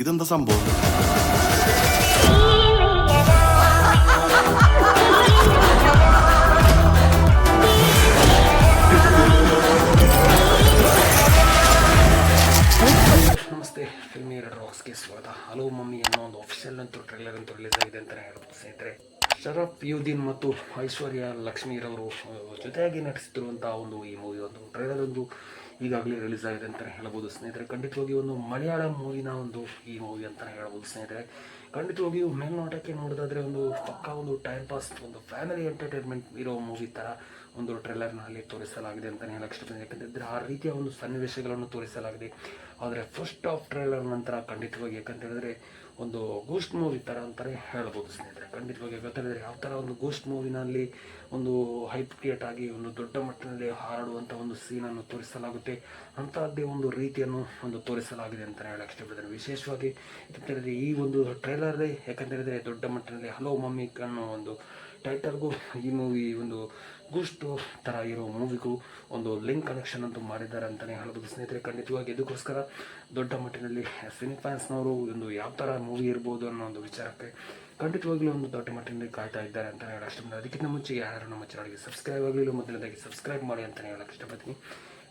ഇതെന്താ സംഭവം? ನಮಸ್ತೆ, ಫಿಲ್ಮಿ ರಾಕ್ಸ್ಗೆ ಸ್ವಾಗತ. ಹಲೋ ಮಮ್ಮಿ ಅನ್ನೋ ಒಂದು ಆಫಿಷಿಯಲ್ ಅಂತೂ ಟ್ರೈಲರ್ ಅಂತೂ ರಿಲೀಸ್ ಆಗಿದೆ ಅಂತಲೇ ಹೇಳ್ಬೋದು ಸ್ನೇಹಿತರೆ. ಶರಫ್ ಯುದ್ದೀನ್ ಮತ್ತು ಐಶ್ವರ್ಯ ಲಕ್ಷ್ಮೀರವರು ಜೊತೆಯಾಗಿ ನಟಿಸಿರುವಂತಹ ಒಂದು ಈ ಮೂವಿ ಒಂದು ಟ್ರೈಲರ್ ಒಂದು ಈಗಾಗಲೇ ರಿಲೀಸ್ ಆಗಿದೆ ಅಂತಲೇ ಹೇಳ್ಬೋದು ಸ್ನೇಹಿತರೆ. ಖಂಡಿತವಾಗಿ ಒಂದು ಮಲಯಾಳಂ ಮೂವಿನ ಒಂದು ಈ ಮೂವಿ ಅಂತಲೇ ಹೇಳ್ಬೋದು ಸ್ನೇಹಿತರೆ. ಖಂಡಿತವಾಗಿಯೂ ಮೇಲ್ನೋಟಕ್ಕೆ ನೋಡೋದಾದರೆ ಒಂದು ಪಕ್ಕಾ ಒಂದು ಟೈಮ್ ಪಾಸ್, ಒಂದು ಫ್ಯಾಮಿಲಿ ಎಂಟರ್ಟೈನ್ಮೆಂಟ್ ಇರೋ ಮೂವಿ ಥರ ಒಂದು ಟ್ರೈಲರ್ನಲ್ಲಿ ತೋರಿಸಲಾಗಿದೆ ಅಂತಲೇ ಹೇಳಕ್ಕೆ ಇಷ್ಟಪಡ್ತೀನಿ. ಯಾಕಂತಂದರೆ ಆ ರೀತಿಯ ಒಂದು ಸನ್ನಿವೇಶಗಳನ್ನು ತೋರಿಸಲಾಗಿದೆ. ಆದರೆ ಫಸ್ಟ್ ಆಫ್ ಟ್ರೈಲರ್ ನಂತರ ಖಂಡಿತವಾಗಿ ಯಾಕಂತೇಳಿದ್ರೆ ಒಂದು ಗೋಸ್ಟ್ ಮೂವಿ ಥರ ಅಂತಲೇ ಹೇಳ್ಬೋದು ಸ್ನೇಹಿತರೆ. ಖಂಡಿತವಾಗಿ ಯಾಕಂತೇಳಿದ್ರೆ ಯಾವ ಥರ ಒಂದು ಗೋಸ್ಟ್ ಮೂವಿನಲ್ಲಿ ಒಂದು ಹೈಪ್ ಕ್ರಿಯೇಟ್ ಆಗಿ ಒಂದು ದೊಡ್ಡ ಮಟ್ಟದಲ್ಲಿ ಹಾರಾಡುವಂಥ ಒಂದು ಸೀನನ್ನು ತೋರಿಸಲಾಗುತ್ತೆ, ಅಂಥದ್ದೇ ಒಂದು ರೀತಿಯನ್ನು ಒಂದು ತೋರಿಸಲಾಗಿದೆ ಅಂತಲೇ ಹೇಳಕ್ಕೆ ಇಷ್ಟಪಡ್ತೀನಿ. ವಿಶೇಷವಾಗಿ ಯಾಕಂತೇಳಿದ್ರೆ ಈ ಒಂದು ಟ್ರೈಲರೇ ಯಾಕಂತೇಳಿದ್ರೆ ದೊಡ್ಡ ಮಟ್ಟದಲ್ಲಿ ಹಲೋ ಮಮ್ಮಿ ಅನ್ನೋ ಒಂದು ಟೈಟಲ್ಗೂ ಈ ಮೂವಿ ಒಂದು ಗೂಸ್ಟ್ ಥರ ಇರೋ ಮೂವಿಗೂ ಒಂದು ಲಿಂಕ್ ಕನೆಕ್ಷನ್ ಅಂತೂ ಮಾಡಿದ್ದಾರೆ ಅಂತಲೇ ಹೇಳ್ಬೋದು ಸ್ನೇಹಿತರೆ. ಖಂಡಿತವಾಗಿ ಇದಕ್ಕೋಸ್ಕರ ದೊಡ್ಡ ಮಟ್ಟಿನಲ್ಲಿ ಸಿನಿ ಫ್ಯಾನ್ಸ್ನವರು ಒಂದು ಯಾವ ಥರ ಮೂವಿ ಇರ್ಬೋದು ಅನ್ನೋ ಒಂದು ವಿಚಾರಕ್ಕೆ ಖಂಡಿತವಾಗ್ಲೂ ಒಂದು ದೊಡ್ಡ ಮಟ್ಟಿನಲ್ಲಿ ಕಾಯ್ತಾ ಇದ್ದಾರೆ ಅಂತಲೇ ಹೇಳಕ್ಕೆ ಇಷ್ಟಪಡ್ತೀನಿ. ಅದಕ್ಕಿಂತ ಮುಂಚೆ ಯಾರು ನಮ್ಮ ಚಾನಲ್ಗೆ ಸಬ್ಸ್ಕ್ರೈಬ್ ಆಗಲಿಲ್ಲ ಮೊದಲನೇದಾಗಿ ಸಬ್ಸ್ಕ್ರೈಬ್ ಮಾಡಿ ಅಂತಲೇ ಹೇಳಕ್ಕೆ ಇಷ್ಟಪಡ್ತೀನಿ.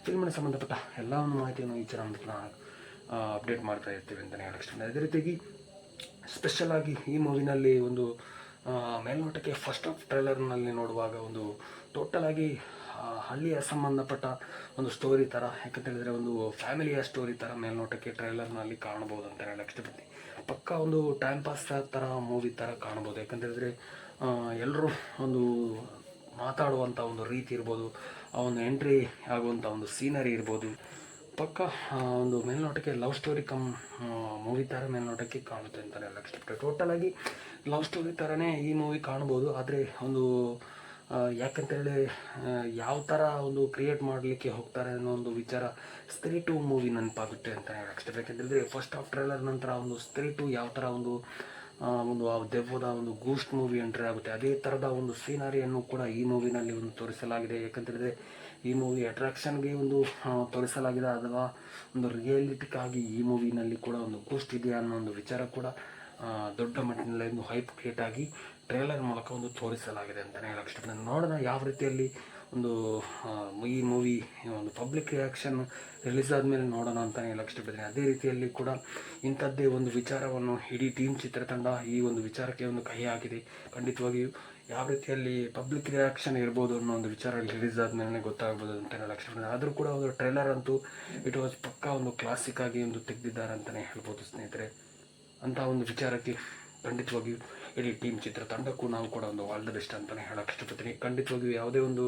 ಫಿಲ್ಮಿನ ಸಂಬಂಧಪಟ್ಟ ಎಲ್ಲ ಒಂದು ಮಾಹಿತಿಯನ್ನು ಈ ಚಾನಲ್ ಅಪ್ಡೇಟ್ ಮಾಡ್ತಾ ಇರ್ತೀವಿ ಅಂತಲೇ ಹೇಳಕ್ಕೆ ಇಷ್ಟಪಡ್ತೀನಿ. ಅದೇ ರೀತಿಯಾಗಿ ಸ್ಪೆಷಲ್ ಆಗಿ ಈ ಮೂವಿನಲ್ಲಿ ಒಂದು ಮೇಲ್ನೋಟಕ್ಕೆ ಫಸ್ಟ್ ಆಫ್ ಟ್ರೈಲರ್ನಲ್ಲಿ ನೋಡುವಾಗ ಒಂದು ಟೋಟಲ್ ಆಗಿ ಹಳ್ಳಿಯ ಸಂಬಂಧಪಟ್ಟ ಒಂದು ಸ್ಟೋರಿ ಥರ, ಯಾಕಂತೇಳಿದರೆ ಒಂದು ಫ್ಯಾಮಿಲಿಯ ಸ್ಟೋರಿ ಥರ ಮೇಲ್ನೋಟಕ್ಕೆ ಟ್ರೈಲರ್ನಲ್ಲಿ ಕಾಣ್ಬೋದು ಅಂತ ಹೇಳಕ್ಕೆ ಇಷ್ಟಪಡ್ತೀನಿ. ಪಕ್ಕ ಒಂದು ಟೈಮ್ ಪಾಸ್ ಥರ ಮೂವಿ ಥರ ಕಾಣ್ಬೋದು. ಯಾಕಂತೇಳಿದರೆ ಎಲ್ಲರೂ ಒಂದು ಮಾತಾಡುವಂಥ ಒಂದು ರೀತಿ ಇರ್ಬೋದು, ಆ ಒಂದು ಎಂಟ್ರಿ ಆಗುವಂಥ ಒಂದು ಸೀನರಿ ಇರ್ಬೋದು, ಪಕ್ಕ ಒಂದು ಮೇಲ್ನೋಟಕ್ಕೆ ಲವ್ ಸ್ಟೋರಿ ಮೂವಿ ಥರ ಮೇಲ್ನೋಟಕ್ಕೆ ಕಾಣುತ್ತೆ ಅಂತಲೇ ಹೇಳಕ್ಕೆ ಇಷ್ಟಪಡ್ತೀನಿ. ಟೋಟಲ್ ಆಗಿ ಲವ್ ಸ್ಟೋರಿ ಥರನೇ ಈ ಮೂವಿ ಕಾಣ್ಬೋದು. ಆದರೆ ಒಂದು ಯಾಕಂತೇಳಿ ಯಾವ ಥರ ಒಂದು ಕ್ರಿಯೇಟ್ ಮಾಡಲಿಕ್ಕೆ ಹೋಗ್ತಾರೆ ಅನ್ನೋ ಒಂದು ವಿಚಾರ ಸ್ತ್ರೀ 2 ಮೂವಿ ನೆನಪಾಗುತ್ತೆ ಅಂತ ಹೇಳಕ್ಕೆ ಇಷ್ಟಪಡ್ತೀನಿ. ಯಾಕೆಂತೇಳಿದರೆ ಫಸ್ಟ್ ಆಫ್ ಟ್ರೈಲರ್ ನಂತರ ಒಂದು ಸ್ತ್ರೀ 2 ಯಾವ ಥರ ಒಂದು ಆ ದೆವ್ವದ ಒಂದು ಗೂಸ್ಟ್ ಮೂವಿ ಎಂಟ್ರಿ ಆಗುತ್ತೆ, ಅದೇ ಥರದ ಒಂದು ಸೀನರಿಯನ್ನು ಕೂಡ ಈ ಮೂವಿನಲ್ಲಿ ಒಂದು ತೋರಿಸಲಾಗಿದೆ. ಯಾಕಂತೇಳಿದರೆ ಈ ಮೂವಿ ಅಟ್ರಾಕ್ಷನ್ಗೆ ಒಂದು ತೋರಿಸಲಾಗಿದೆ, ಅಥವಾ ಒಂದು ರಿಯಾಲಿಟಿಕ್ಕಾಗಿ ಈ ಮೂವಿನಲ್ಲಿ ಕೂಡ ಒಂದು ಗೂಸ್ಟ್ ಇದೆಯಾ ಅನ್ನೋ ಒಂದು ವಿಚಾರ ಕೂಡ ದೊಡ್ಡ ಮಟ್ಟಿನಲ್ಲಿ ಒಂದು ಹೈಪ್ ಕ್ರಿಯೇಟ್ ಆಗಿ ಟ್ರೇಲರ್ ಮೂಲಕ ಒಂದು ತೋರಿಸಲಾಗಿದೆ ಅಂತಲೇ ಹೇಳಕ್ಕೆ ಇಷ್ಟಪಡ್ತೀನಿ. ನೋಡೋಣ ಯಾವ ರೀತಿಯಲ್ಲಿ ಒಂದು ಈ ಮೂವಿ ಒಂದು ಪಬ್ಲಿಕ್ ರಿಯಾಕ್ಷನ್ ರಿಲೀಸ್ ಆದಮೇಲೆ ನೋಡೋಣ ಅಂತಲೇ ಹೇಳಕ್ಕೆ ಇಷ್ಟಪಡ್ತೀನಿ. ಅದೇ ರೀತಿಯಲ್ಲಿ ಕೂಡ ಇಂಥದ್ದೇ ಒಂದು ವಿಚಾರವನ್ನು ಇಡೀ ಟೀಮ್ ಚಿತ್ರತಂಡ ಈ ಒಂದು ವಿಚಾರಕ್ಕೆ ಒಂದು ಕೈ ಹಾಕಿದೆ. ಖಂಡಿತವಾಗಿಯೂ ಯಾವ ರೀತಿಯಲ್ಲಿ ಪಬ್ಲಿಕ್ ರಿಯಾಕ್ಷನ್ ಇರ್ಬೋದು ಅನ್ನೋ ಒಂದು ವಿಚಾರ ರಿಲೀಸ್ ಆದಮೇಲೆ ಗೊತ್ತಾಗ್ಬೋದು ಅಂತ ಹೇಳಕ್ಕೆ ಇಷ್ಟಪಡ್ತೀನಿ. ಆದರೂ ಕೂಡ ಒಂದು ಟ್ರೈಲರ್ ಅಂತೂ ಇಟ್ ವಾಸ್ ಪಕ್ಕಾ ಒಂದು ಕ್ಲಾಸಿಕ್ ಆಗಿ ಒಂದು ತೆಗೆದಿದ್ದಾರೆ ಅಂತಲೇ ಹೇಳ್ಬೋದು ಸ್ನೇಹಿತರೆ. ಅಂಥ ಒಂದು ವಿಚಾರಕ್ಕೆ ಖಂಡಿತವಾಗಿಯೂ ಇಡೀ ಟೀಮ್ ಚಿತ್ರತಂಡಕ್ಕೂ ನಾವು ಕೂಡ ಒಂದು ಆಲ್ ದ ಬೆಸ್ಟ್ ಅಂತಲೇ ಹೇಳಕ್ಕೆ ಇಷ್ಟಪಡ್ತೀನಿ. ಖಂಡಿತವಾಗಿಯೂ ಯಾವುದೇ ಒಂದು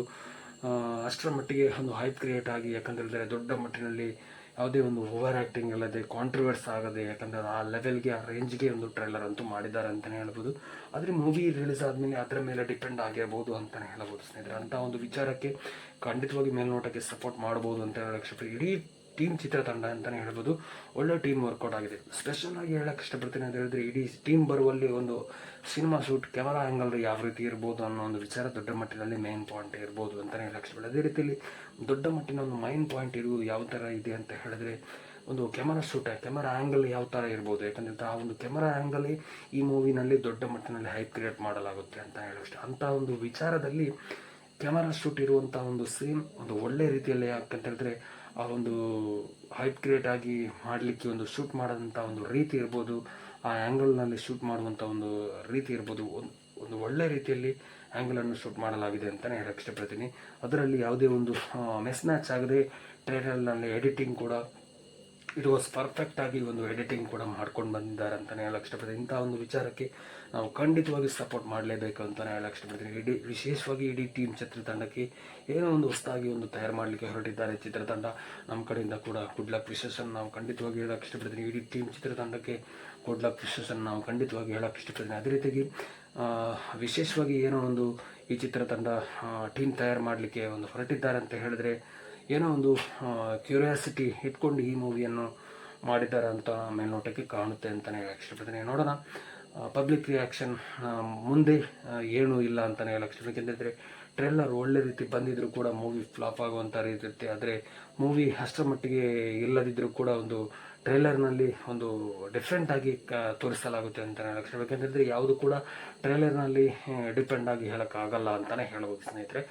ಅಷ್ಟರ ಮಟ್ಟಿಗೆ ಒಂದು ಹೈಪ್ ಕ್ರಿಯೇಟ್ ಆಗಿ, ಯಾಕಂತೇಳಿದರೆ ದೊಡ್ಡ ಮಟ್ಟಿನಲ್ಲಿ ಯಾವುದೇ ಒಂದು ಓವರ್ ಆ್ಯಕ್ಟಿಂಗ್ ಇಲ್ಲದೆ ಕಾಂಟ್ರವರ್ಸ್ ಆಗದೆ, ಯಾಕಂದರೆ ಆ ಲೆವೆಲ್ಗೆ ಆ ರೇಂಜ್ಗೆ ಒಂದು ಟ್ರೈಲರ್ ಅಂತೂ ಮಾಡಿದ್ದಾರೆ ಅಂತಲೇ ಹೇಳ್ಬೋದು. ಆದರೆ ಮೂವಿ ರಿಲೀಸ್ ಆದಮೇಲೆ ಅದರ ಮೇಲೆ ಡಿಪೆಂಡ್ ಆಗಿರ್ಬೋದು ಅಂತಲೇ ಹೇಳ್ಬೋದು ಸ್ನೇಹಿತರೆ. ಅಂಥ ಒಂದು ವಿಚಾರಕ್ಕೆ ಖಂಡಿತವಾಗಿ ಮೇಲ್ನೋಟಕ್ಕೆ ಸಪೋರ್ಟ್ ಮಾಡ್ಬೋದು ಅಂತ ಹೇಳಕ್ಕೆ ಇಷ್ಟಪಡ್ತೀನಿ. ಇಡೀ ಟೀಮ್ ಚಿತ್ರತಂಡ ಅಂತಲೇ ಹೇಳ್ಬೋದು, ಒಳ್ಳೆ ಟೀಮ್ ವರ್ಕೌಟ್ ಆಗಿದೆ. ಸ್ಪೆಷಲ್ ಆಗಿ ಹೇಳಕ್ಕೆ ಇಷ್ಟಪಡ್ತೀನಿ ಅಂತ ಹೇಳಿದ್ರೆ ಇಡೀ ಟೀಮ್ ಬರುವಲ್ಲಿ ಒಂದು ಸಿನಿಮಾ ಶೂಟ್ ಕ್ಯಾಮರಾ ಆ್ಯಂಗಲ್ ಯಾವ ರೀತಿ ಇರ್ಬೋದು ಅನ್ನೋ ಒಂದು ವಿಚಾರ ದೊಡ್ಡ ಮಟ್ಟಿನಲ್ಲಿ ಮೇನ್ ಪಾಯಿಂಟ್ ಇರ್ಬೋದು ಅಂತಲೇ ಹೇಳಕ್ಕೆ ಇಷ್ಟಪಡ್ತೀನಿ. ಅದೇ ರೀತಿಯಲ್ಲಿ ದೊಡ್ಡ ಮಟ್ಟಿನ ಒಂದು ಮೈನ್ ಪಾಯಿಂಟ್ ಇರುವುದು ಯಾವ ಥರ ಇದೆ ಅಂತ ಹೇಳಿದ್ರೆ ಒಂದು ಕ್ಯಾಮರಾ ಕ್ಯಾಮರಾ ಆ್ಯಂಗಲ್ ಯಾವ ಥರ ಇರ್ಬೋದು. ಯಾಕಂದರೆ ಆ ಒಂದು ಕ್ಯಾಮರಾ ಆ್ಯಂಗಲೇ ಈ ಮೂವಿನಲ್ಲಿ ದೊಡ್ಡ ಮಟ್ಟಿನಲ್ಲಿ ಹೈಪ್ ಕ್ರಿಯೇಟ್ ಮಾಡಲಾಗುತ್ತೆ ಅಂತ ಹೇಳೋಷ್ಟು ಅಂಥ ಒಂದು ವಿಚಾರದಲ್ಲಿ ಕ್ಯಾಮರಾ ಶೂಟ್ ಇರುವಂಥ ಒಂದು ಸೀನ್ ಒಂದು ಒಳ್ಳೆ ರೀತಿಯಲ್ಲಿ, ಯಾಕಂತ ಹೇಳಿದ್ರೆ ಆ ಒಂದು ಹೈಪ್ ಕ್ರಿಯೇಟ್ ಆಗಿ ಮಾಡಲಿಕ್ಕೆ ಒಂದು ಶೂಟ್ ಮಾಡೋದಂಥ ಒಂದು ರೀತಿ ಇರ್ಬೋದು, ಆ ಆ್ಯಂಗಲ್ನಲ್ಲಿ ಶೂಟ್ ಮಾಡುವಂಥ ಒಂದು ರೀತಿ ಇರ್ಬೋದು, ಒಂದು ಒಳ್ಳೆ ರೀತಿಯಲ್ಲಿ ಆ್ಯಂಗಲನ್ನು ಶೂಟ್ ಮಾಡಲಾಗಿದೆ ಅಂತಲೇ ಹೇಳಕ್ಕೆ ಇಷ್ಟಪಡ್ತೀನಿ. ಅದರಲ್ಲಿ ಯಾವುದೇ ಒಂದು ಮಿಸ್ ಮ್ಯಾಚ್ ಆಗದೆ ಟ್ರೈಲರ್ನಲ್ಲಿ ಎಡಿಟಿಂಗ್ ಕೂಡ ಇಟ್ ವಾಸ್ ಪರ್ಫೆಕ್ಟಾಗಿ ಒಂದು ಎಡಿಟಿಂಗ್ ಕೂಡ ಮಾಡ್ಕೊಂಡು ಬಂದಿದ್ದಾರೆ ಅಂತಲೇ ಹೇಳಕ್ಕೆ ಇಷ್ಟಪಡ್ತೀನಿ. ಇಂಥ ಒಂದು ವಿಚಾರಕ್ಕೆ ನಾವು ಖಂಡಿತವಾಗಿ ಸಪೋರ್ಟ್ ಮಾಡಲೇಬೇಕು ಅಂತಲೇ ಹೇಳಕ್ಕೆ ಇಷ್ಟಪಡ್ತೀನಿ. ವಿಶೇಷವಾಗಿ ಇಡೀ ಟೀಮ್ ಚಿತ್ರತಂಡಕ್ಕೆ ಏನೋ ಒಂದು ಹೊಸದಾಗಿ ಒಂದು ತಯಾರು ಮಾಡಲಿಕ್ಕೆ ಹೊರಟಿದ್ದಾರೆ ಚಿತ್ರತಂಡ. ನಮ್ಮ ಕಡೆಯಿಂದ ಕೂಡ ಗುಡ್ ಲಕ್ ವಿಶೇಷನ್ ನಾವು ಖಂಡಿತವಾಗಿ ಹೇಳಕ್ಕೆ ಇಷ್ಟಪಡ್ತೀನಿ. ಇಡೀ ಟೀಮ್ ಚಿತ್ರತಂಡಕ್ಕೆ ಗುಡ್ ಲಕ್ ವಿಶೇಷನ್ ನಾವು ಖಂಡಿತವಾಗಿ ಹೇಳಕ್ಕೆ ಇಷ್ಟಪಡ್ತೀನಿ. ಅದೇ ರೀತಿಯಾಗಿ ವಿಶೇಷವಾಗಿ ಏನೋ ಒಂದು ಈ ಚಿತ್ರತಂಡ ಟೀಮ್ ತಯಾರು ಮಾಡಲಿಕ್ಕೆ ಒಂದು ಹೊರಟಿದ್ದಾರೆ ಅಂತ ಹೇಳಿದ್ರೆ ಏನೋ ಒಂದು ಕ್ಯೂರಿಯಾಸಿಟಿ ಇಟ್ಕೊಂಡು ಈ ಮೂವಿಯನ್ನು ಮಾಡಿದ್ದಾರೆ ಅಂತ ಮೇಲ್ನೋಟಕ್ಕೆ ಕಾಣುತ್ತೆ ಅಂತಲೇ ಹೇಳಕ್ಕೆ ಇಷ್ಟಪಡ್ತೀನಿ. ನೋಡೋಣ ಪಬ್ಲಿಕ್ ರಿಯಾಕ್ಷನ್ ಮುಂದೆ ಏನೂ ಇಲ್ಲ ಅಂತಲೇ ಹೇಳಕ್ಕೆ ಇಷ್ಟಪಡ್ತೀನಿ. ಯಾಕೆಂದರೆ ಟ್ರೇಲರ್ ಒಳ್ಳೆ ರೀತಿ ಬಂದಿದ್ದರೂ ಕೂಡ ಮೂವಿ ಫ್ಲಾಪ್ ಆಗುವಂಥ ರೀತಿ ಇರುತ್ತೆ. ಆದರೆ ಮೂವಿ ಅಷ್ಟರ ಮಟ್ಟಿಗೆ ಇಲ್ಲದಿದ್ದರೂ ಕೂಡ ಒಂದು ಟ್ರೇಲರ್ನಲ್ಲಿ ಒಂದು ಡಿಫ್ರೆಂಟಾಗಿ ತೋರಿಸಲಾಗುತ್ತೆ ಅಂತಲೇ ಹೇಳಕ್ಕೆ ಯಾಕೆಂತಂದರೆ ಯಾವುದು ಕೂಡ ಟ್ರೇಲರ್ನಲ್ಲಿ ಡಿಪೆಂಡಾಗಿ ಹೇಳೋಕ್ಕಾಗಲ್ಲ ಅಂತಲೇ ಹೇಳ್ಬೋದು ಸ್ನೇಹಿತರೆ.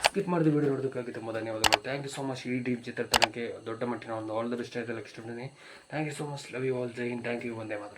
ಸ್ಕಿಪ್ ಮಾಡಿದ ವಿಡಿಯೋ ನೋಡೋದಕ್ಕಾಗಿ ತುಂಬ ಧನ್ಯವಾದಗಳು. Thank you so much. ಈ ಡೀಪ್ ಚಿತ್ರತನಕ್ಕೆ ದೊಡ್ಡ ಮಟ್ಟಿನ ಒಂದು ಆಲ್ ದ ಬೆಸ್ಟ್ ಆಯಿತು ಇಷ್ಟಪಡ್ತೀನಿ. Thank you so much. Love you all. ಜೈ ಹಿಂದ್. Thank you. ಒಂದೇ ಮಾತ್ರ.